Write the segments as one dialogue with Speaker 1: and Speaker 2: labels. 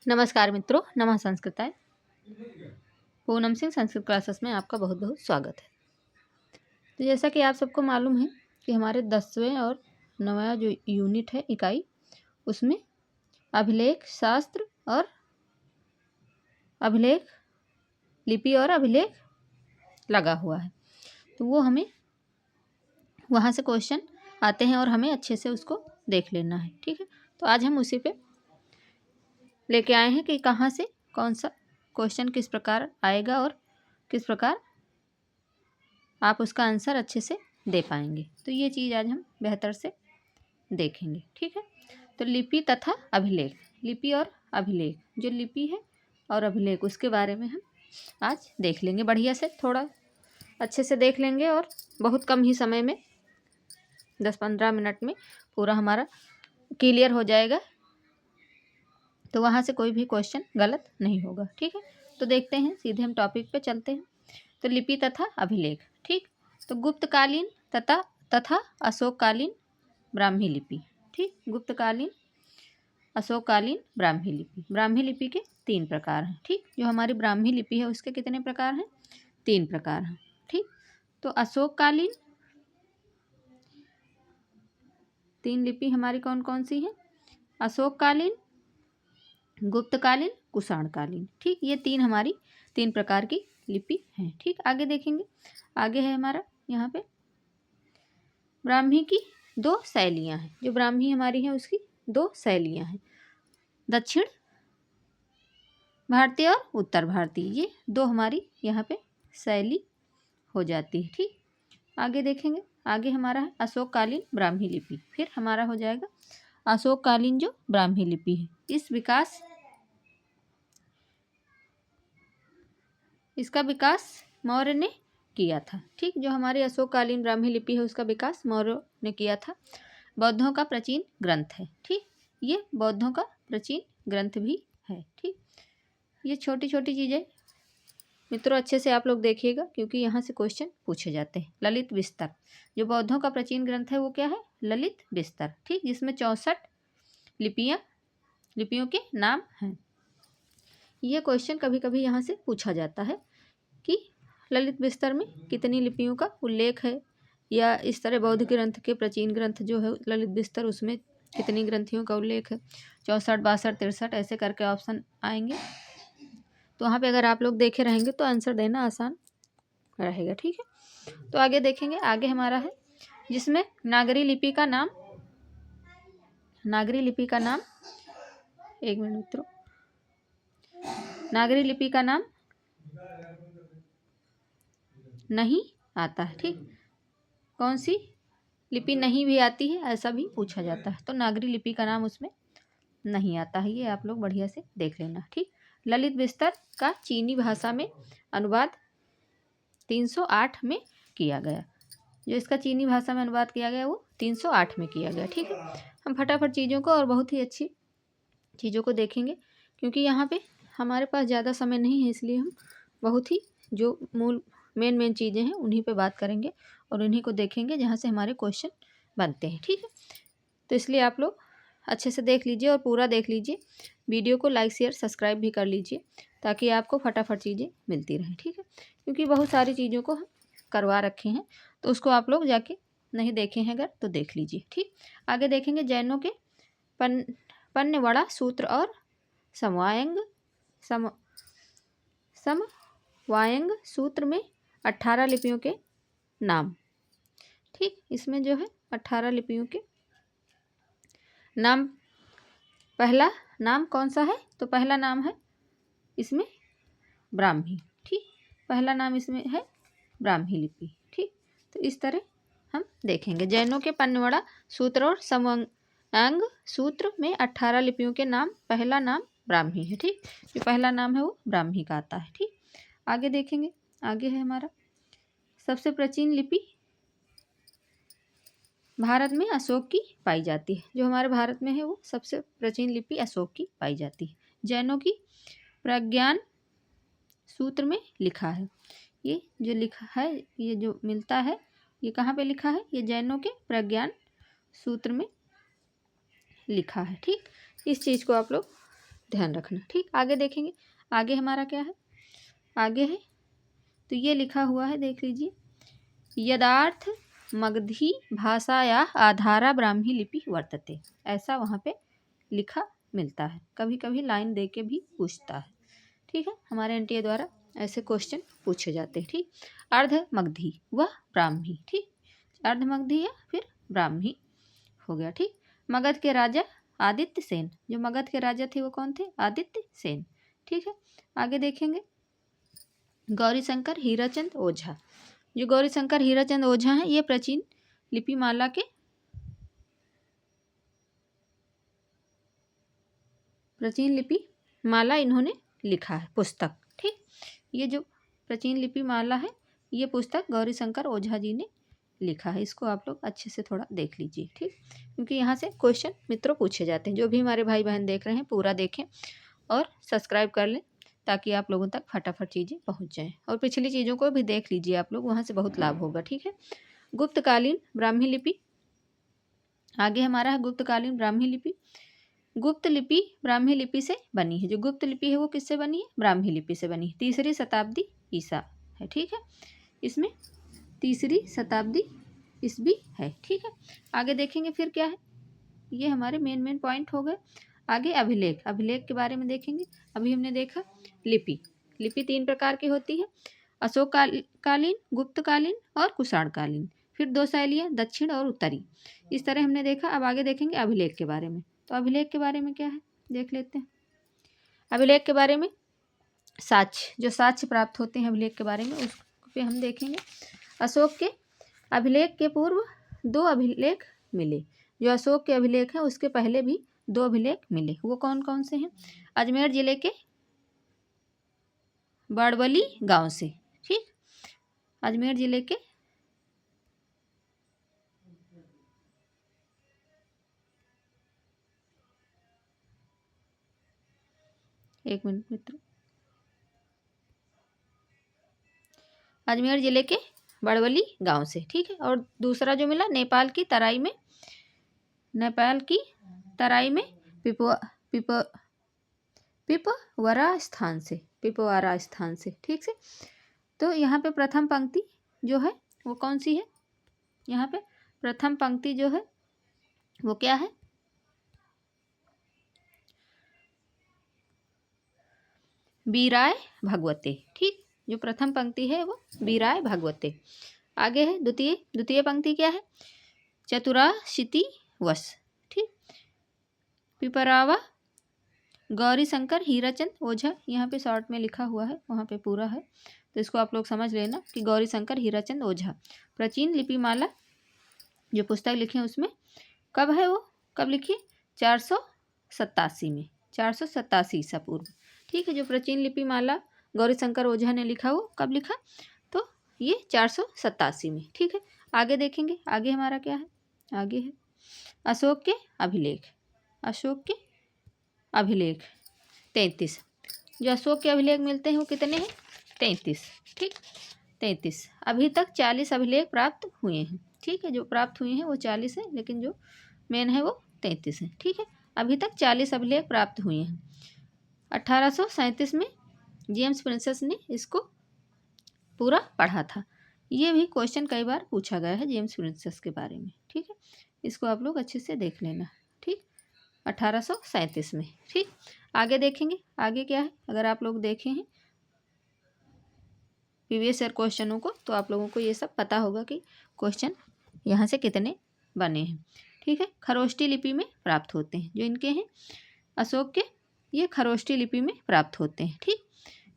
Speaker 1: नमस्कार मित्रों, नमः संस्कृताय। पूनम सिंह संस्कृत क्लासेस में आपका बहुत बहुत स्वागत है। तो जैसा कि आप सबको मालूम है कि हमारे 10वें और 9वां जो यूनिट है इकाई, उसमें अभिलेख शास्त्र और अभिलेख लिपि और अभिलेख लगा हुआ है। तो वो हमें वहाँ से क्वेश्चन आते हैं और हमें अच्छे से उसको देख लेना है। ठीक है, तो आज हम उसी पे लेके आए हैं कि कहाँ से कौन सा क्वेश्चन किस प्रकार आएगा और किस प्रकार आप उसका आंसर अच्छे से दे पाएंगे। तो ये चीज़ आज हम बेहतर से देखेंगे। ठीक है, तो लिपि तथा अभिलेख, लिपि और अभिलेख, जो लिपि है और अभिलेख, उसके बारे में हम आज देख लेंगे। बढ़िया से थोड़ा अच्छे से देख लेंगे और बहुत कम ही समय में 10-15 मिनट में पूरा हमारा क्लियर हो जाएगा। तो वहाँ से कोई भी क्वेश्चन गलत नहीं होगा। ठीक है, तो देखते हैं, सीधे हम टॉपिक पे चलते हैं। तो लिपि तथा अभिलेख। ठीक, तो गुप्तकालीन तथा अशोककालीन ब्राह्मी लिपि। ठीक, गुप्तकालीन, अशोककालीन, ब्राह्मी लिपि। ब्राह्मी लिपि के 3 प्रकार हैं। ठीक, जो हमारी ब्राह्मी लिपि है उसके कितने प्रकार हैं? 3 प्रकार हैं। ठीक, तो अशोककालीन 3 लिपि हमारी कौन कौन सी हैं? अशोककालीन, गुप्तकालीन, कुषाणकालीन। ठीक, ये 3 हमारी 3 प्रकार की लिपि हैं। ठीक, आगे देखेंगे। आगे है हमारा यहाँ पे ब्राह्मी की 2 शैलियाँ हैं। जो ब्राह्मी हमारी है उसकी 2 शैलियाँ हैं, दक्षिण भारतीय और उत्तर भारतीय। ये 2 हमारी यहाँ पे शैली हो जाती है। ठीक, आगे देखेंगे। आगे हमारा है अशोककालीन ब्राह्मी लिपि। फिर हमारा हो जाएगा अशोककालीन जो ब्राह्मी लिपि है, इसका विकास मौर्य ने किया था। ठीक, जो हमारी अशोककालीन ब्राह्मी लिपि है उसका विकास मौर्य ने किया था। बौद्धों का प्राचीन ग्रंथ है। ठीक, ये बौद्धों का प्राचीन ग्रंथ भी है। ठीक, ये छोटी छोटी चीज़ें मित्रों अच्छे से आप लोग देखिएगा, क्योंकि यहाँ से क्वेश्चन पूछे जाते हैं। ललित विस्तर, जो बौद्धों का प्राचीन ग्रंथ है वो क्या है? ललित विस्तर। ठीक, जिसमें 64 लिपियों के नाम हैं। ये क्वेश्चन कभी कभी यहाँ से पूछा जाता है कि ललित विस्तर में कितनी लिपियों का उल्लेख है, या इस तरह बौद्ध ग्रंथ के प्राचीन ग्रंथ जो है ललित विस्तर, उसमें कितनी ग्रंथियों का उल्लेख है? 64, 62, 63 ऐसे करके ऑप्शन आएंगे। तो वहाँ पे अगर आप लोग देखे रहेंगे तो आंसर देना आसान रहेगा। ठीक है, तो आगे देखेंगे। आगे हमारा है जिसमें नागरी लिपि का नाम, एक मिनट मित्रों, नागरी लिपि का नाम नहीं आता है। ठीक, कौन सी लिपि नहीं भी आती है ऐसा भी पूछा जाता है। तो नागरी लिपि का नाम उसमें नहीं आता है, ये आप लोग बढ़िया से देख लेना। ठीक, ललित विस्तर का चीनी भाषा में अनुवाद 308 में किया गया। जो इसका चीनी भाषा में अनुवाद किया गया वो 308 में किया गया। ठीक है, हम फटाफट चीज़ों को और बहुत ही अच्छी चीज़ों को देखेंगे, क्योंकि यहाँ पे हमारे पास ज़्यादा समय नहीं है, इसलिए हम बहुत ही जो मूल मेन चीज़ें हैं उन्हीं पे बात करेंगे और उन्हीं को देखेंगे जहाँ से हमारे क्वेश्चन बनते हैं। ठीक है, तो इसलिए आप लोग अच्छे से देख लीजिए और पूरा देख लीजिए। वीडियो को लाइक शेयर सब्सक्राइब भी कर लीजिए, ताकि आपको फटाफट चीज़ें मिलती रहें। ठीक है, क्योंकि बहुत सारी चीज़ों को हम करवा रखे हैं, तो उसको आप लोग जाके नहीं देखे हैं अगर तो देख लीजिए। ठीक, आगे देखेंगे जैनों के पन्यवड़ा सूत्र और समवायंग सूत्र में 18 लिपियों के नाम। ठीक, इसमें जो है 18 लिपियों के नाम। पहला नाम कौन सा है? तो पहला नाम है इसमें ब्राह्मी। ठीक, पहला नाम इसमें है ब्राह्मी लिपि। ठीक, तो इस तरह हम देखेंगे जैनों के पन्यवड़ा सूत्र और समवायंग सूत्र में 18 लिपियों के नाम। पहला नाम ब्राह्मी है। ठीक, जो पहला नाम है वो ब्राह्मी का आता है। ठीक, आगे देखेंगे। आगे है हमारा सबसे प्राचीन लिपि भारत में अशोक की पाई जाती है। जो हमारे भारत में है वो सबसे प्राचीन लिपि अशोक की पाई जाती है। जैनों की प्रज्ञान सूत्र में लिखा है। ये जो लिखा है, ये जो मिलता है, ये कहाँ पे लिखा है? ये जैनों के प्रज्ञान सूत्र में लिखा है। ठीक, इस चीज़ को आप लोग ध्यान रखना। ठीक, आगे देखेंगे। आगे हमारा क्या है, आगे है तो ये लिखा हुआ है, देख लीजिए, यदार्थ मगधी भाषाया आधारा ब्राह्मी लिपि वर्तते, ऐसा वहाँ पे लिखा मिलता है। कभी कभी लाइन दे के भी पूछता है। ठीक है, हमारे एनटीए द्वारा ऐसे क्वेश्चन पूछे जाते हैं। ठीक, अर्ध मगधी व ब्राह्मी। ठीक, अर्ध मगधी या फिर ब्राह्मी हो गया। ठीक, मगध के राजा आदित्य सेन, जो मगध के राजा थे वो कौन थे, आदित्य सेन। ठीक है, आगे देखेंगे गौरीशंकर हीराचंद ओझा। जो गौरीशंकर हीराचंद ओझा हैं ये प्राचीन लिपिमाला के प्राचीन लिपि माला इन्होंने लिखा है पुस्तक। ठीक, ये जो प्राचीन लिपि माला है ये पुस्तक गौरीशंकर ओझा जी ने लिखा है। इसको आप लोग अच्छे से थोड़ा देख लीजिए। ठीक, क्योंकि यहाँ से क्वेश्चन मित्रों पूछे जाते हैं। जो भी हमारे भाई बहन देख रहे हैं पूरा देखें और सब्सक्राइब कर लें ताकि आप लोगों तक फटाफट चीज़ें पहुँच जाएँ। और पिछली चीज़ों को भी देख लीजिए आप लोग, वहाँ से बहुत लाभ होगा। ठीक है, गुप्तकालीन ब्राह्मी लिपि। आगे हमारा है गुप्तकालीन ब्राह्मी लिपि। गुप्त लिपि ब्राह्मी लिपि से बनी है। जो गुप्त लिपि है वो किससे बनी है, ब्राह्मी लिपि से बनी है। 3री शताब्दी ईसा है। ठीक है, इसमें 3री शताब्दी ईस्वी है। ठीक है, आगे देखेंगे फिर क्या है, ये हमारे मेन पॉइंट हो गए। आगे अभिलेख, अभिलेख के बारे में देखेंगे। अभी हमने देखा लिपि, लिपि 3 प्रकार की होती है, अशोक कालीन, गुप्तकालीन और कुषाणकालीन। फिर 2 शैलियाँ, दक्षिण और उत्तरी, इस तरह हमने देखा। अब आगे देखेंगे अभिलेख के बारे में। तो अभिलेख के बारे में क्या है देख लेते हैं। अभिलेख के बारे में साक्ष्य, जो साक्ष्य प्राप्त होते हैं अभिलेख के बारे में, उस पे हम देखेंगे। अशोक के अभिलेख के पूर्व 2 अभिलेख मिले। जो अशोक के अभिलेख हैं उसके पहले भी 2 अभिलेख मिले। वो कौन कौन से हैं, अजमेर जिले के बड़वली गांव से। ठीक, अजमेर जिले के एक मिनट मित्रों, अजमेर जिले के बड़वली गांव से। ठीक है, और दूसरा जो मिला नेपाल की तराई में, नेपाल की तराई में पिपवारा स्थान से, पिपवारा स्थान से। ठीक से, तो यहाँ पे प्रथम पंक्ति जो है वो कौन सी है, यहाँ पे प्रथम पंक्ति जो है वो क्या है, बीराय भगवते। ठीक, जो प्रथम पंक्ति है वो बीराय भगवते। आगे है द्वितीय पंक्ति क्या है, चतुराशीति वश। ठीक, पिपरावा गौरीशंकर हीराचंद ओझा, यहाँ पे शॉर्ट में लिखा हुआ है, वहाँ पे पूरा है, तो इसको आप लोग समझ लेना कि गौरीशंकर हीराचंद ओझा प्राचीन लिपिमाला जो पुस्तक लिखे उसमें कब है, वो कब लिखी, 487 में, 487 ईसा पूर्व। ठीक है, जो प्राचीन लिपिमाला गौरीशंकर ओझा ने लिखा वो कब लिखा, तो ये 487 में। ठीक है, आगे देखेंगे। आगे हमारा क्या है, आगे है अशोक के अभिलेख। अशोक के अभिलेख 33। जो अशोक के अभिलेख मिलते हैं वो कितने हैं, 33। ठीक, 33। अभी तक 40 अभिलेख प्राप्त हुए हैं। ठीक है, जो प्राप्त हुए हैं वो 40 है, लेकिन जो मेन है वो 33 है। ठीक है, अभी तक 40 अभिलेख प्राप्त हुए हैं। 1837 में जेम्स प्रिंसेस ने इसको पूरा पढ़ा था। ये भी क्वेश्चन कई बार पूछा गया है जेम्स प्रिंसेस के बारे में। ठीक है, इसको आप लोग अच्छे से देख लेना। ठीक, 1837 में। ठीक, आगे देखेंगे। आगे क्या है, अगर आप लोग देखे हैं प्रीवियस ईयर क्वेश्चनों को तो आप लोगों को ये सब पता होगा कि क्वेश्चन यहाँ से कितने बने हैं। ठीक है, खरोष्टी लिपि में प्राप्त होते हैं। जो इनके हैं अशोक के, ये खरोष्टी लिपि में प्राप्त होते हैं। ठीक,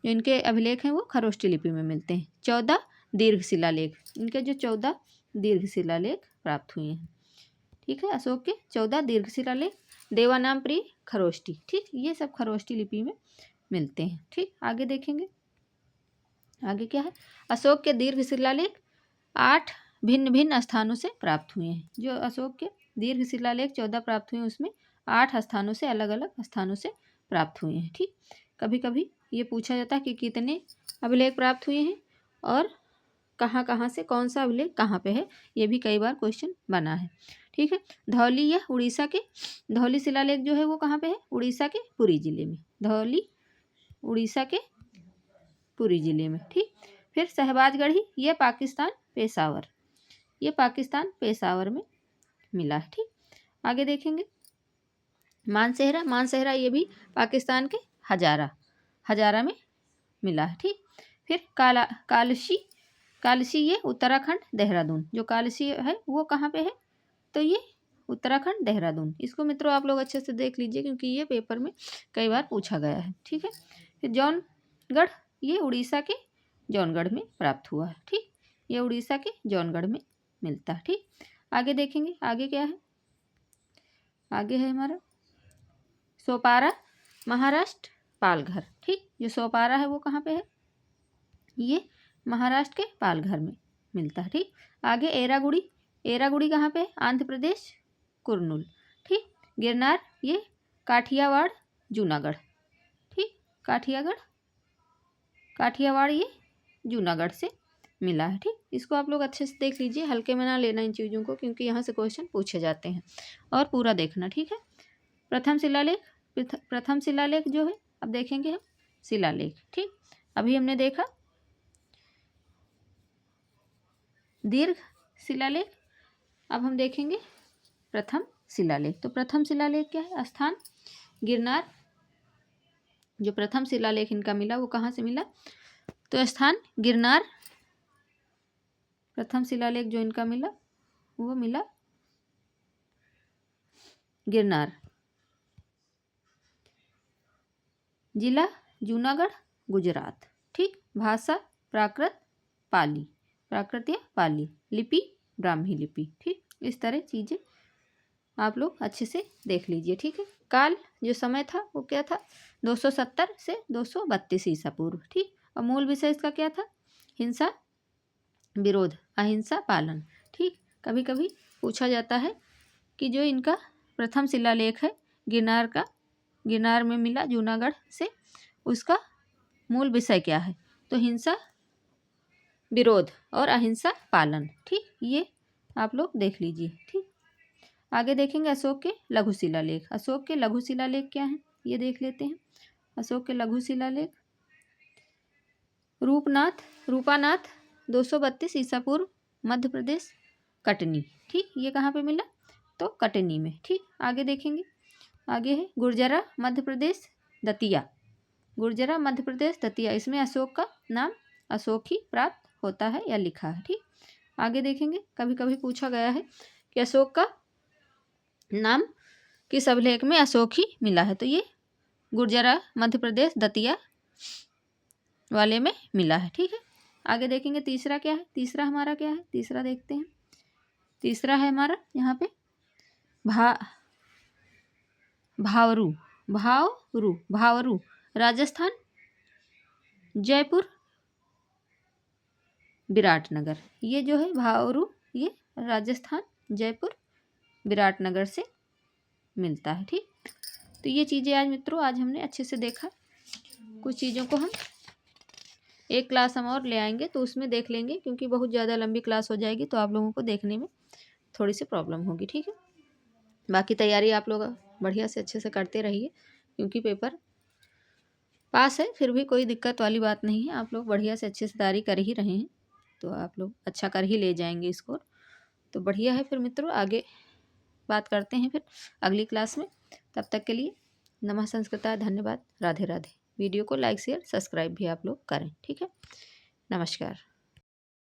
Speaker 1: जो इनके अभिलेख हैं वो खरोष्टी लिपि में मिलते हैं। 14 दीर्घ शिलालेख, इनके जो 14 दीर्घ शिलालेख प्राप्त हुए हैं। ठीक है, अशोक के 14 दीर्घ शिलालेख, देवानाम प्रिय खरोष्टी। ठीक, ये सब खरोष्टी लिपि में मिलते हैं। ठीक, आगे देखेंगे। आगे क्या है, अशोक के दीर्घ शिलालेख 8 भिन्न भिन्न स्थानों से प्राप्त हुए हैं। जो अशोक के दीर्घ शिलालेख 14 प्राप्त हुए हैं उसमें 8 स्थानों से, अलग अलग स्थानों से प्राप्त हुए हैं। ठीक, कभी कभी ये पूछा जाता है कि कितने अभिलेख प्राप्त हुए हैं और कहाँ कहाँ से, कौन सा अभिलेख कहाँ पे है, ये भी कई बार क्वेश्चन बना है। ठीक है, धौली या उड़ीसा के, धौली शिलालेख जो है वो कहाँ पे है, उड़ीसा के पुरी जिले में। धौली उड़ीसा के पुरी ज़िले में, ठीक। फिर शहबाजगढ़ी, ये पाकिस्तान पेशावर, ये पाकिस्तान पेशावर में मिला है, ठीक। आगे देखेंगे मानसेहरा, मानसेहरा ये भी पाकिस्तान के हजारा में मिला है, ठीक। फिर कालशी, कालशी ये उत्तराखंड देहरादून, जो कालशी है वो कहाँ पे है, तो ये उत्तराखंड देहरादून। इसको मित्रों आप लोग अच्छे से देख लीजिए क्योंकि ये पेपर में कई बार पूछा गया है, ठीक है। फिर जौनगढ़, ये उड़ीसा के जौनगढ़ में प्राप्त हुआ है, ठीक। ये उड़ीसा के जौनगढ़ में मिलता है, ठीक। आगे देखेंगे, आगे क्या है, आगे है हमारा सोपारा, महाराष्ट्र पालघर, ठीक। जो सोपारा है वो कहाँ पे है, ये महाराष्ट्र के पालघर में मिलता है, ठीक। आगे एरागुड़ी, एरागुड़ी कहाँ पे है, आंध्र प्रदेश कुर्नूल, ठीक। गिरनार, ये काठियावाड़ जूनागढ़, ठीक। काठियावाड़ ये जूनागढ़ से मिला है, ठीक। इसको आप लोग अच्छे से देख लीजिए, हल्के में ना लेना इन चीज़ों को क्योंकि यहाँ से क्वेश्चन पूछे जाते हैं, और पूरा देखना, ठीक है। प्रथम शिलालेख जो है, अब देखेंगे हम शिलालेख, ठीक। अभी हमने देखा दीर्घ शिलालेख, अब हम देखेंगे प्रथम शिलालेख। तो प्रथम शिलालेख क्या है, स्थान गिरनार, जो प्रथम शिलालेख इनका मिला वो कहाँ से मिला, तो स्थान गिरनार, प्रथम शिलालेख जो इनका मिला वो मिला गिरनार, जिला जूनागढ़ गुजरात, ठीक। भाषा प्राकृत पाली, प्राकृत या पाली, लिपि ब्राह्मी लिपि, ठीक। इस तरह चीज़ें आप लोग अच्छे से देख लीजिए, ठीक है। काल जो समय था वो क्या था, 270 से 232 ईसा पूर्व, ठीक। और मूल विषय इसका क्या था, हिंसा विरोध अहिंसा पालन, ठीक। कभी कभी पूछा जाता है कि जो इनका प्रथम शिलालेख है गिरनार का, गिरनार में मिला जूनागढ़ से, उसका मूल विषय क्या है, तो हिंसा विरोध और अहिंसा पालन, ठीक। ये आप लोग देख लीजिए, ठीक। आगे देखेंगे अशोक के लघु शिलालेख। अशोक के लघु शिलालेख क्या है ये देख लेते हैं। अशोक के लघु शिलालेख, रूपानाथ 232 ईसा पूर्व, मध्य प्रदेश कटनी, ठीक। ये कहाँ पे मिला, तो कटनी में, ठीक। आगे देखेंगे, आगे है गुर्जरा मध्य प्रदेश दतिया, गुर्जरा मध्य प्रदेश दतिया, इसमें अशोक का नाम अशोक ही प्राप्त होता है या लिखा है, ठीक। आगे देखेंगे, कभी कभी पूछा गया है कि अशोक का नाम किस अभिलेख में अशोक ही मिला है, तो ये गुर्जरा मध्य प्रदेश दतिया वाले में मिला है, ठीक है। आगे देखेंगे तीसरा क्या है, तीसरा हमारा क्या है, तीसरा देखते हैं। तीसरा है हमारा यहाँ पे भावरू राजस्थान, जयपुर विराटनगर, ये जो है भावरू ये राजस्थान जयपुर विराटनगर से मिलता है, ठीक। तो ये चीज़ें आज मित्रों आज हमने अच्छे से देखा। कुछ चीज़ों को हम एक क्लास हम और ले आएंगे तो उसमें देख लेंगे क्योंकि बहुत ज़्यादा लंबी क्लास हो जाएगी तो आप लोगों को देखने में थोड़ी सी प्रॉब्लम होगी, ठीक है। बाकी तैयारी आप लोग बढ़िया से अच्छे से करते रहिए क्योंकि पेपर पास है, फिर भी कोई दिक्कत वाली बात नहीं है। आप लोग बढ़िया से अच्छे से तैयारी कर ही रहे हैं तो आप लोग अच्छा कर ही ले जाएंगे स्कोर, तो बढ़िया है। फिर मित्रों आगे बात करते हैं फिर अगली क्लास में। तब तक के लिए नमः संस्कृता, धन्यवाद, राधे राधे। वीडियो को लाइक शेयर सब्सक्राइब भी आप लोग करें, ठीक है। नमस्कार।